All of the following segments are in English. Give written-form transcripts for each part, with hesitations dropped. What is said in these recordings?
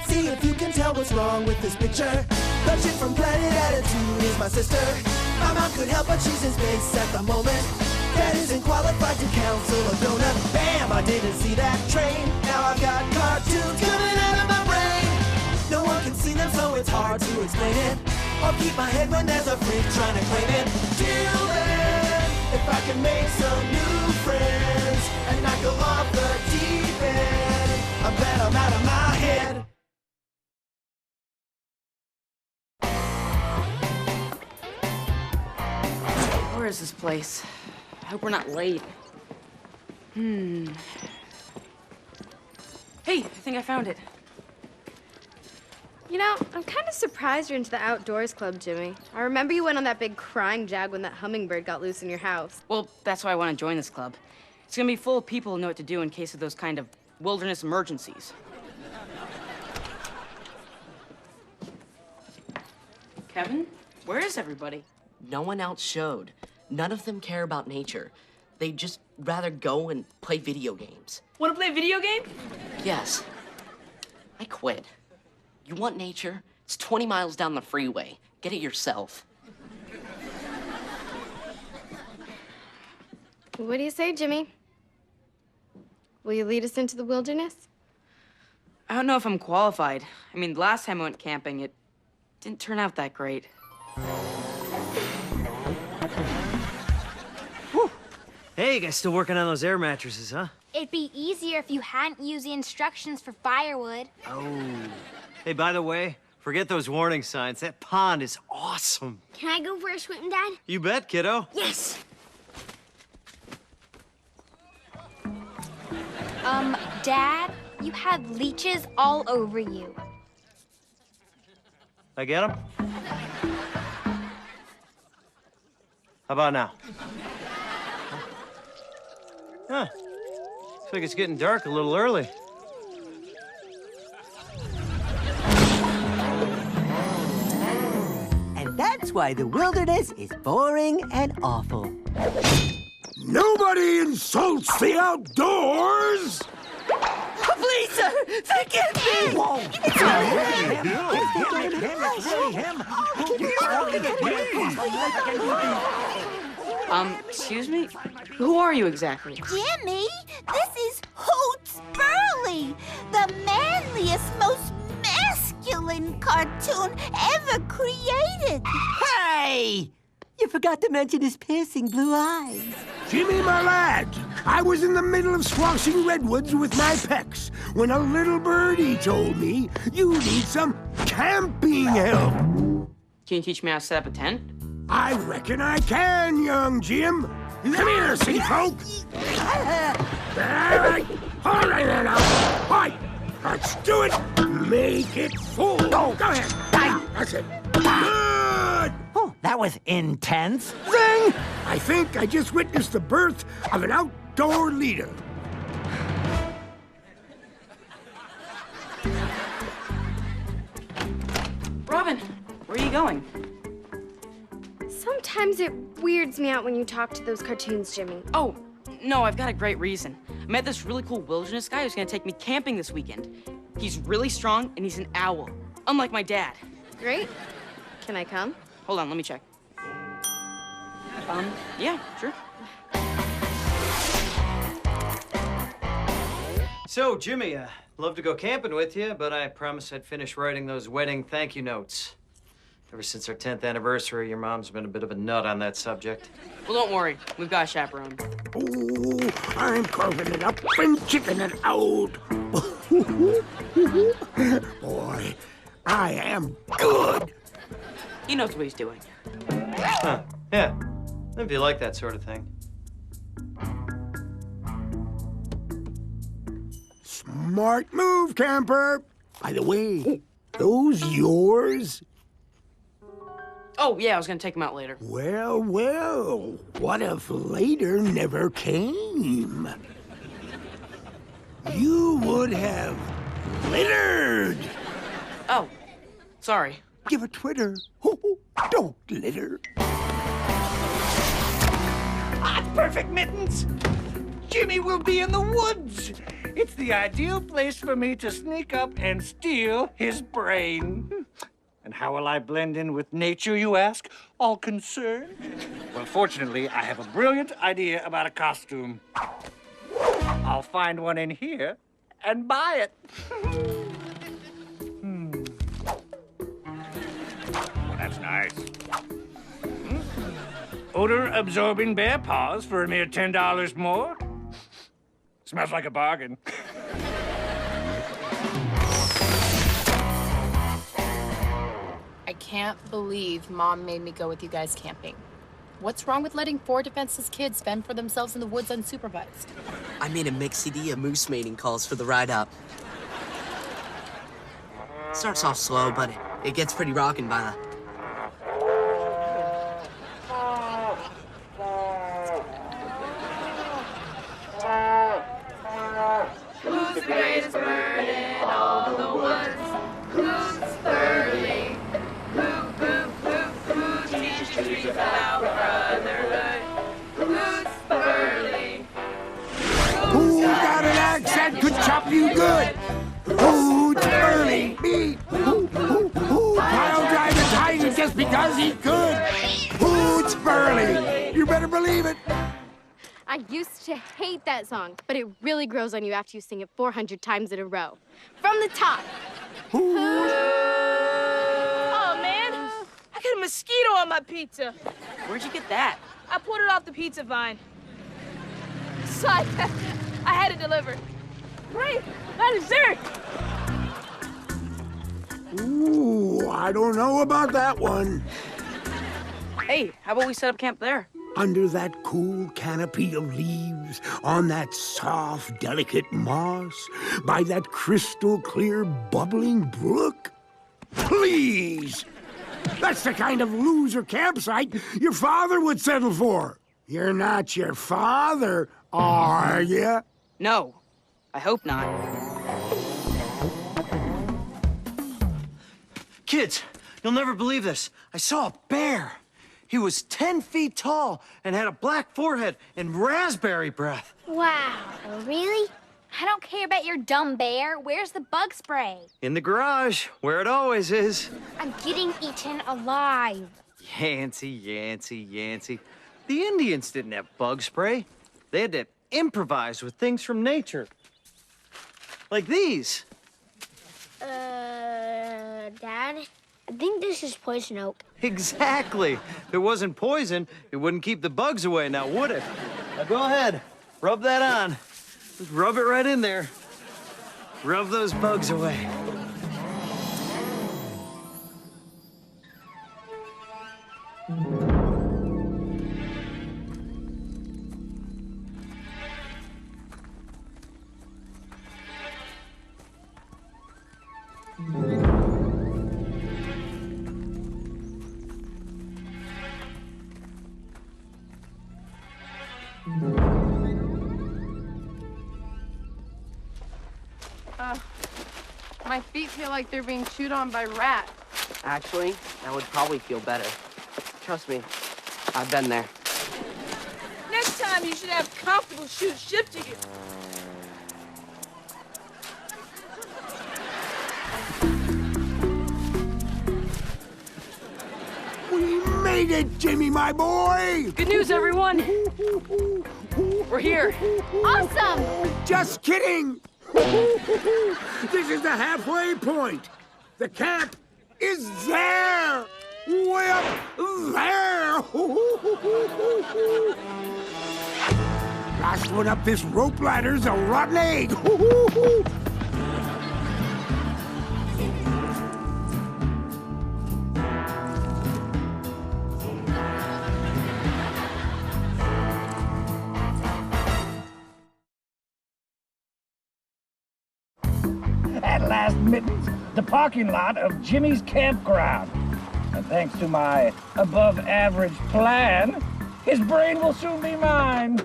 See if you can tell what's wrong with this picture. The chick from Planet Attitude is my sister. My mom could help, but she's in space at the moment. Dad isn't qualified to counsel a donut. Bam! I didn't see that train. Now I've got cartoons coming out of my brain. No one can see them, so it's hard to explain it. I'll keep my head when there's a freak trying to claim it. Till then, if I can make some new friends and not go off the deep end, I'm glad I'm out of my head. Where is this place? I hope we're not late. Hey, I think I found it. You know, I'm kind of surprised you're into the outdoors club, Jimmy. I remember you went on that big crying jag when that hummingbird got loose in your house. Well, that's why I want to join this club. It's gonna be full of people who know what to do in case of those kind of wilderness emergencies. Kevin, where is everybody? No one else showed. None of them care about nature. They'd just rather go and play video games. Want to play a video game? Yes. I quit. You want nature? It's 20 miles down the freeway. Get it yourself. What do you say, Jimmy? Will you lead us into the wilderness? I don't know if I'm qualified. I mean, last time I went camping, it didn't turn out that great. Whew. Hey, you guys still working on those air mattresses, huh? It'd be easier if you hadn't used the instructions for firewood. Oh. Hey, by the way, forget those warning signs. That pond is awesome. Can I go for a swim, Dad? You bet, kiddo. Yes! Dad, you have leeches all over you. I get them? How about now? Huh. Looks like it's getting dark a little early. And that's why the wilderness is boring and awful. Nobody insults the outdoors! Please, sir, forgive me! Whoa! Excuse me? Who are you exactly? Jimmy, this is Hoots Burley, the manliest, most masculine cartoon ever created. Hey! You forgot to mention his piercing blue eyes. Jimmy, my lad, I was in the middle of squashing redwoods with my pecs when a little birdie told me you need some camping help. Can you teach me how to set up a tent? I reckon I can, young Jim. Come here, city folk. All right, then. All right, let's do it. Make it full. Go ahead. That's it. Good. Oh, that was intense. Zing! I think I just witnessed the birth of an outdoor leader. Robin, where are you going? Sometimes it weirds me out when you talk to those cartoons, Jimmy. Oh, no, I've got a great reason. I met this really cool wilderness guy who's gonna take me camping this weekend. He's really strong and he's an owl, unlike my dad. Great. Can I come? Hold on, let me check. Yeah, sure. So, Jimmy, love to go camping with you, but I promised I'd finish writing those wedding thank you notes. Ever since our 10th anniversary, your mom's been a bit of a nut on that subject. Well, don't worry. We've got a chaperone. Oh, I'm carving it up and chicking it out. Boy, I am good. He knows what he's doing. Huh, yeah. If you like that sort of thing. Smart move, camper. By the way, those yours? Oh, yeah, I was gonna take him out later. Well, well, what if later never came? You would have littered. Oh, sorry. Give a Twitter. Oh, don't litter. Perfect mittens! Jimmy will be in the woods! It's the ideal place for me to sneak up and steal his brain. And how will I blend in with nature, you ask? All concerned? Well, fortunately, I have a brilliant idea about a costume. I'll find one in here and buy it. Well, that's nice. Odor-absorbing bear paws for a mere $10 more. Smells like a bargain. I can't believe Mom made me go with you guys camping. What's wrong with letting 4 defenseless kids fend for themselves in the woods unsupervised? I made a mix CD of moose mating calls for the ride up. Starts off slow, but it gets pretty rockin' by the... Who's the greatest bird in all the woods? Who's Burley? Who teaches trees about brotherhood? Who's Burley? Who got an accent could chop you good? Who's Burley? Me. Who pile drive a tiger just because he could? Who's Burley? You better believe it. I used to hate that song, but it really grows on you after you sing it 400 times in a row. From the top. Oh, man. I got a mosquito on my pizza. Where'd you get that? I pulled it off the pizza vine. So I had it delivered. Great, not dessert. Ooh, I don't know about that one. Hey, how about we set up camp there? Under that cool canopy of leaves, on that soft, delicate moss, by that crystal clear, bubbling brook? Please! That's the kind of loser campsite your father would settle for. You're not your father, are you? No, I hope not. Kids, you'll never believe this. I saw a bear. He was 10 feet tall and had a black forehead and raspberry breath. Wow, really? I don't care about your dumb bear. Where's the bug spray? In the garage, where it always is. I'm getting eaten alive. Yancey. The Indians didn't have bug spray. They had to improvise with things from nature. Like these. Dad? I think this is poison oak. Exactly. If it wasn't poison, it wouldn't keep the bugs away, now would it? Now go ahead, rub that on. Just rub it right in there. Rub those bugs away. My feet feel like they're being chewed on by rats. Actually, that would probably feel better. Trust me, I've been there. Next time you should have comfortable shoes shipped to you. We made it, Jimmy, my boy! Good news, everyone! We're here. Awesome! Just kidding! This is the halfway point. The camp is there! Way up there! Last one up this rope ladder's a rotten egg! At last, Mittens, the parking lot of Jimmy's campground. And thanks to my above-average plan, his brain will soon be mine.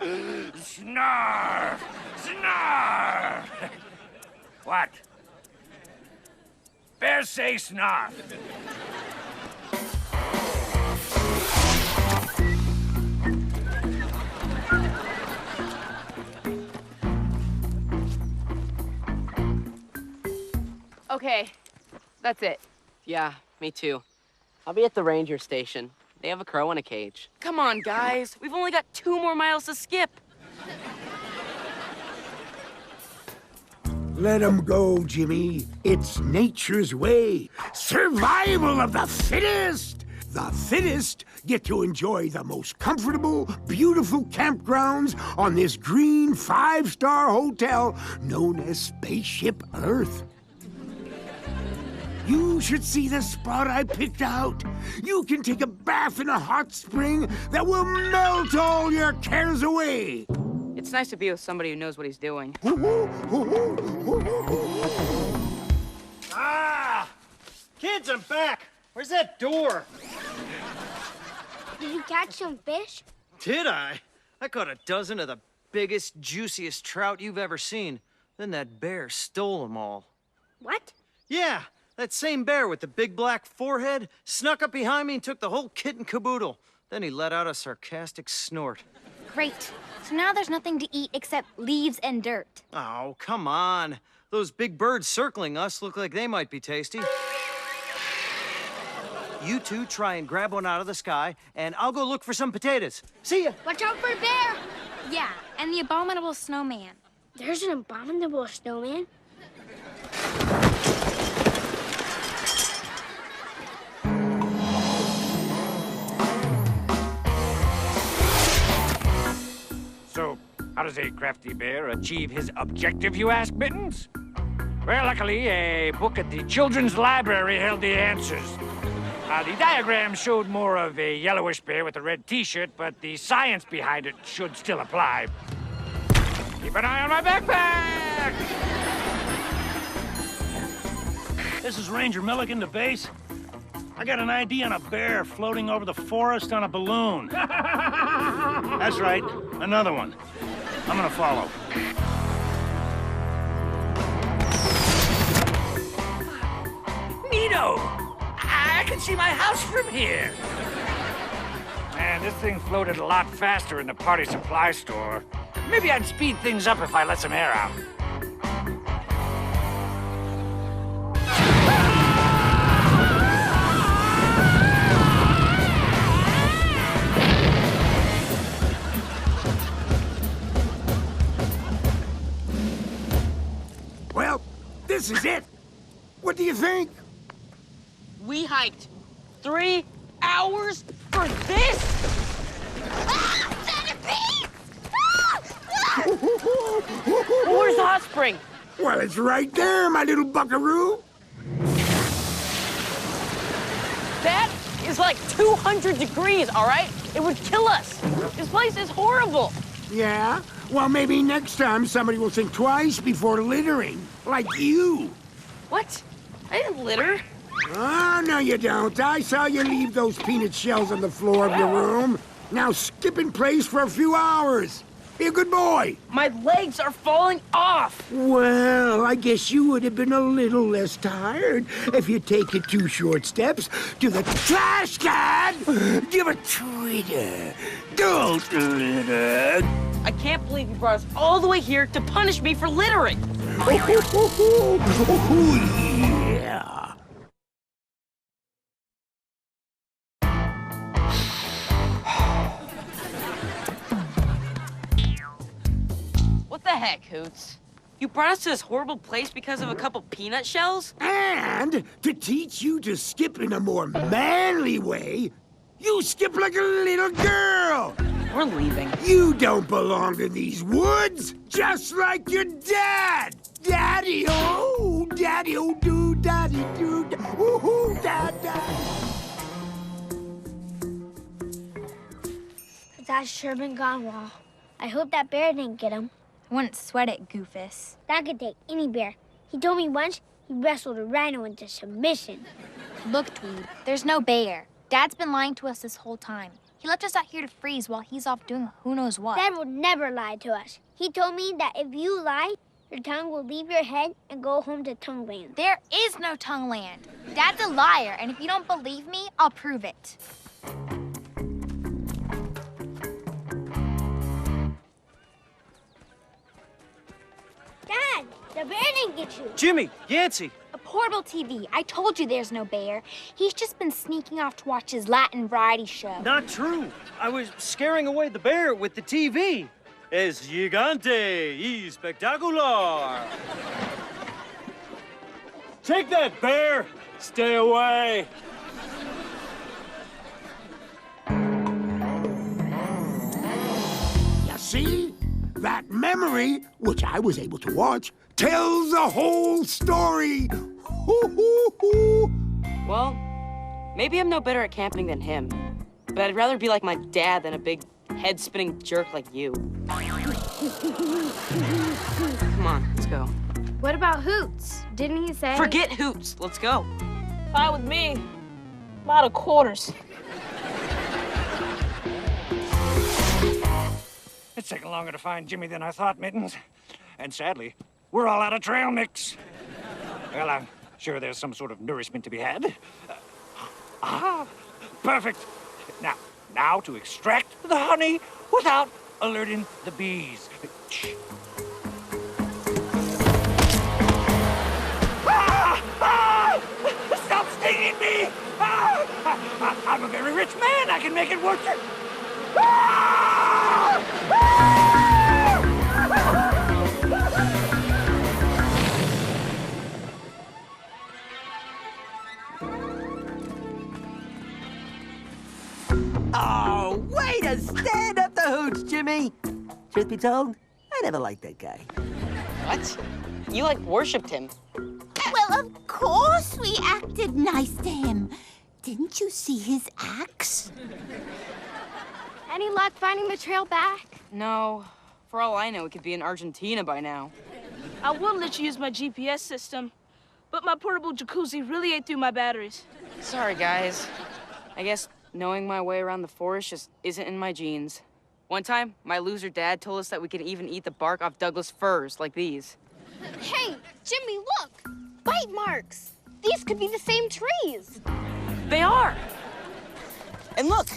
Snarf! Snarf! What? Bears say snarf. Okay, that's it. Yeah, me too. I'll be at the ranger station. They have a crow in a cage. Come on, guys. We've only got 2 more miles to skip. Let 'em go, Jimmy. It's nature's way. Survival of the fittest! The fittest get to enjoy the most comfortable, beautiful campgrounds on this green 5-star hotel known as Spaceship Earth. You should see the spot I picked out. You can take a bath in a hot spring that will melt all your cares away. It's nice to be with somebody who knows what he's doing. Ah! Kids, I'm back. Where's that door? Did you catch some fish? Did I? I caught a dozen of the biggest, juiciest trout you've ever seen. Then that bear stole them all. What? Yeah, that same bear with the big black forehead snuck up behind me and took the whole kit and caboodle. Then he let out a sarcastic snort. Great. So now there's nothing to eat except leaves and dirt. Oh, come on. Those big birds circling us look like they might be tasty. You two try and grab one out of the sky, and I'll go look for some potatoes. See ya. Watch out for a bear! Yeah, and the abominable snowman. There's an abominable snowman? So, how does a crafty bear achieve his objective, you ask, Mittens? Well, luckily, a book at the children's library held the answers. The diagram showed more of a yellowish bear with a red t-shirt, but the science behind it should still apply. Keep an eye on my backpack! This is Ranger Milligan to base. I got an ID on a bear floating over the forest on a balloon. That's right, another one. I'm gonna follow. Neato! I can see my house from here. Man, this thing floated a lot faster in the party supply store. Maybe I'd speed things up if I let some air out. Well, this is it. What do you think? We hiked 3 hours for this? Where's the hot spring? Well, it's right there, my little buckaroo. That is like 200 degrees, all right? It would kill us. This place is horrible. Yeah? Well, maybe next time somebody will think twice before littering. Like you. What? I didn't litter. Oh, no you don't. I saw you leave those peanut shells on the floor of your room. Now skip in place for a few hours. Be a good boy. My legs are falling off. Well, I guess you would have been a little less tired if you'd taken 2 short steps to the trash can. Give a tweeter. Don't litter. I can't believe you brought us all the way here to punish me for littering. Yeah. What the heck, Hoots? You brought us to this horrible place because of a couple peanut shells? And to teach you to skip in a more manly way, you skip like a little girl. We're leaving. You don't belong in these woods, just like your dad. Daddy-o, daddy-o-do, daddy-do, woo-hoo, dad-dad. That's Sherman gone well. I hope that bear didn't get him. I wouldn't sweat it, Goofus. That could take any bear. He told me once he wrestled a rhino into submission. Look, Tweed, there's no bear. Dad's been lying to us this whole time. He left us out here to freeze while he's off doing who knows what. Dad will never lie to us. He told me that if you lie, your tongue will leave your head and go home to Tongueland. There is no Tongueland. Dad's a liar, and if you don't believe me, I'll prove it. Dad, the bear didn't get you. Jimmy, Yancey. A portable TV. I told you there's no bear. He's just been sneaking off to watch his Latin variety show. Not true. I was scaring away the bear with the TV. Es gigante y spectacular. Take that, bear. Stay away. You see? That memory, which I was able to watch, tells the whole story. Well, maybe I'm no better at camping than him, but I'd rather be like my dad than a big head-spinning jerk like you. Come on, let's go. What about Hoots? Didn't he say? Forget Hoots. Let's go. Fine with me. I'm out of quarters. It's taken longer to find Jimmy than I thought, Mittens. And sadly, we're all out of trail mix. Well, I'm sure there's some sort of nourishment to be had. Perfect. Now to extract the honey without alerting the bees. Stop stinging me! I'm a very rich man. I can make it work. Oh, way to stand up the hooch, Jimmy. Truth be told, I never liked that guy. What? You, like, worshipped him. Well, of course we acted nice to him. Didn't you see his axe? Any luck finding the trail back? No. For all I know, it could be in Argentina by now. I would let you use my GPS system, but my portable jacuzzi really ate through my batteries. Sorry, guys. I guess knowing my way around the forest just isn't in my genes. One time, my loser dad told us that we could even eat the bark off Douglas firs like these. Hey, Jimmy, look! Bite marks! These could be the same trees! They are! And look!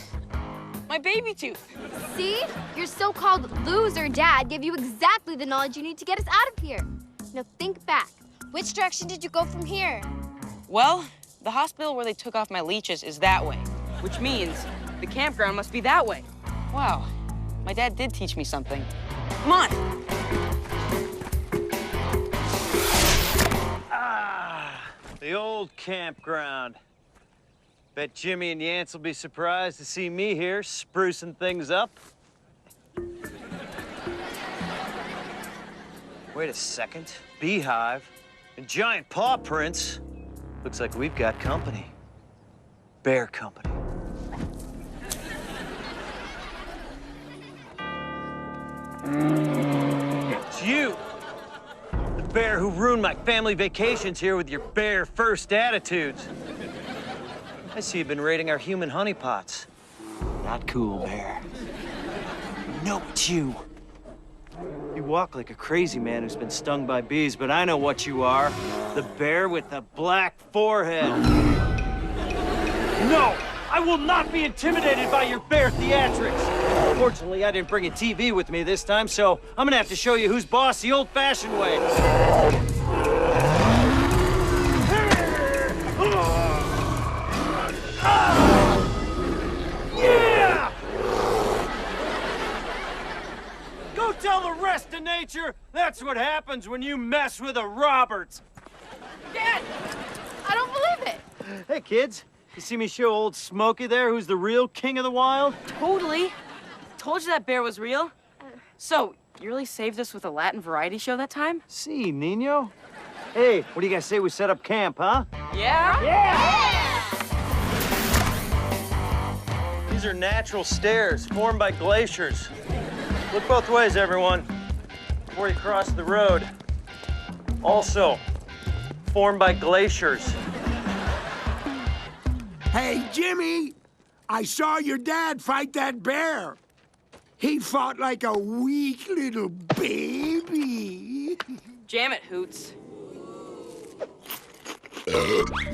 My baby tooth! See? Your so-called loser dad gave you exactly the knowledge you need to get us out of here. Now think back. Which direction did you go from here? Well, the hospital where they took off my leeches is that way, which means the campground must be that way. Wow, my dad did teach me something. Come on! The old campground. Bet Jimmy and Yance will be surprised to see me here, sprucing things up. Wait a second. Beehive and giant paw prints. Looks like we've got company. Bear company. It's you. The bear who ruined my family vacations here with your bear first attitudes. I see you've been raiding our human honeypots. Not cool, bear. No, it's you. You walk like a crazy man who's been stung by bees, but I know what you are. The bear with the black forehead. No! I will not be intimidated by your bear theatrics. Fortunately, I didn't bring a TV with me this time, so I'm gonna have to show you who's boss the old-fashioned way. Yeah! Go tell the rest of nature that's what happens when you mess with a Roberts. Dad, I don't believe it. Hey, kids. You see me show old Smokey there who's the real king of the wild? Totally. Told you that bear was real. So, you really saved us with a Latin variety show that time? See, Nino. Hey, what do you guys say we set up camp, huh? Yeah? Yeah! These are natural stairs formed by glaciers. Look both ways, everyone, before you cross the road. Also, formed by glaciers. Hey, Jimmy, I saw your dad fight that bear. He fought like a weak little baby. Jam it, Hoots.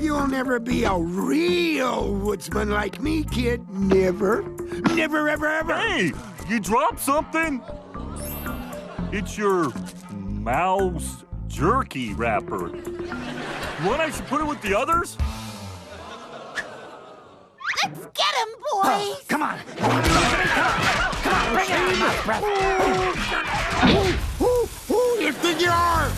You'll never be a real woodsman like me, kid. Never. Never, ever, ever. Hey, you dropped something. It's your mouse jerky wrapper. You want I should put it with the others? Let's get him, boys! Come on! Come on, bring it on, mouse breath! Lift the jar!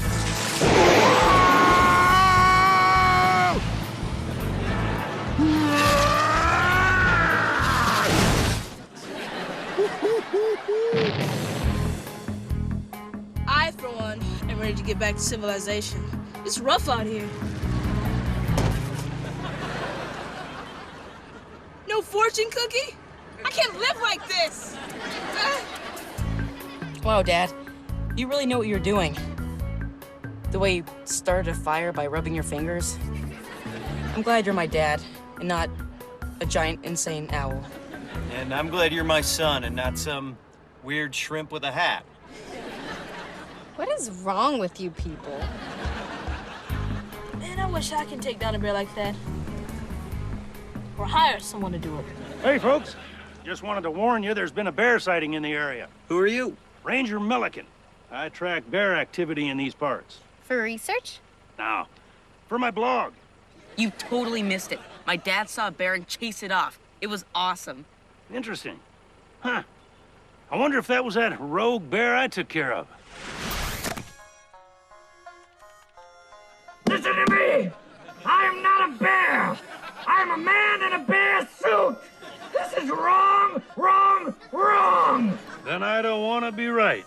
I, for one, am ready to get back to civilization. It's rough out here. No fortune cookie? I can't live like this! Wow, Dad. You really know what you're doing. The way you started a fire by rubbing your fingers. I'm glad you're my dad and not a giant, insane owl. And I'm glad you're my son and not some weird shrimp with a hat. What is wrong with you people? Man, I wish I could take down a bear like that. Or hire someone to do it. Hey, folks. Just wanted to warn you there's been a bear sighting in the area. Who are you? Ranger Milliken. I track bear activity in these parts. For research? Now, for my blog. You totally missed it. My dad saw a bear and chased it off. It was awesome. Interesting. Huh. I wonder if that was that rogue bear I took care of. Listen to me! I am not a bear! I am a man in a bear suit! This is wrong, wrong, wrong! Then I don't want to be right.